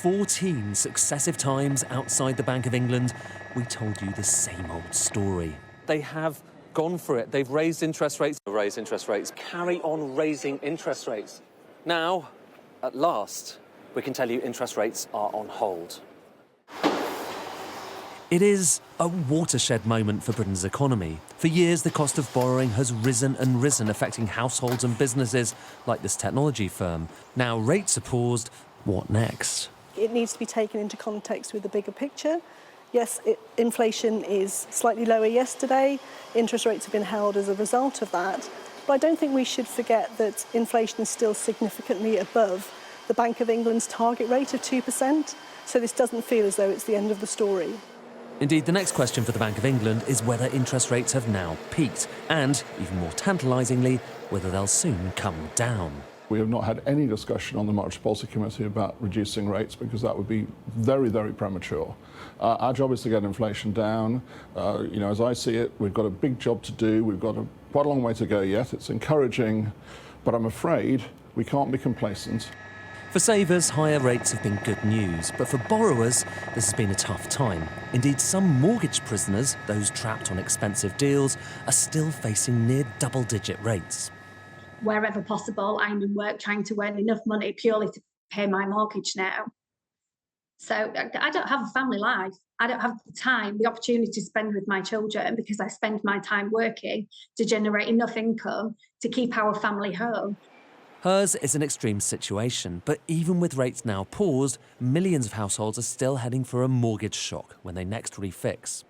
14 successive times outside the Bank of England, we told you the same old story. They have gone for it. They've raised interest rates, carry on raising interest rates. Now, at last, we can tell you interest rates are on hold. It is a watershed moment for Britain's economy. For years, the cost of borrowing has risen and risen, affecting households and businesses like this technology firm. Now rates are paused. What next? It needs to be taken into context with the bigger picture. Yes, inflation is slightly lower yesterday. Interest rates have been held as a result of that. But I don't think we should forget that inflation is still significantly above the Bank of England's target rate of 2%. So this doesn't feel as though it's the end of the story. Indeed, the next question for the Bank of England is whether interest rates have now peaked and, even more tantalisingly, whether they'll soon come down. We have not had any discussion on the Monetary Policy Committee about reducing rates because that would be very, very premature. Our job is to get inflation down. As I see it, we've got a big job to do. We've got quite a long way to go yet. It's encouraging, but I'm afraid we can't be complacent. For savers, higher rates have been good news, but for borrowers, this has been a tough time. Indeed, some mortgage prisoners, those trapped on expensive deals, are still facing near double-digit rates. Wherever possible, I'm in work trying to earn enough money purely to pay my mortgage now. So I don't have a family life. I don't have the time, the opportunity to spend with my children because I spend my time working to generate enough income to keep our family home. Hers is an extreme situation, but even with rates now paused, millions of households are still heading for a mortgage shock when they next refix.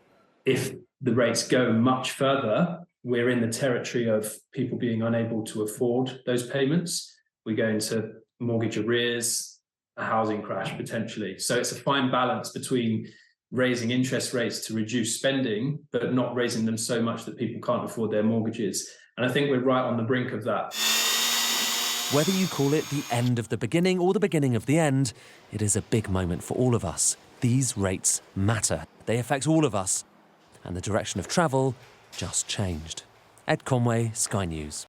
If the rates go much further, we're in the territory of people being unable to afford those payments. We go into mortgage arrears, a housing crash potentially. So it's a fine balance between raising interest rates to reduce spending, but not raising them so much that people can't afford their mortgages. And I think we're right on the brink of that. Whether you call it the end of the beginning or the beginning of the end, it is a big moment for all of us. These rates matter. They affect all of us. And the direction of travel just changed. Ed Conway, Sky News.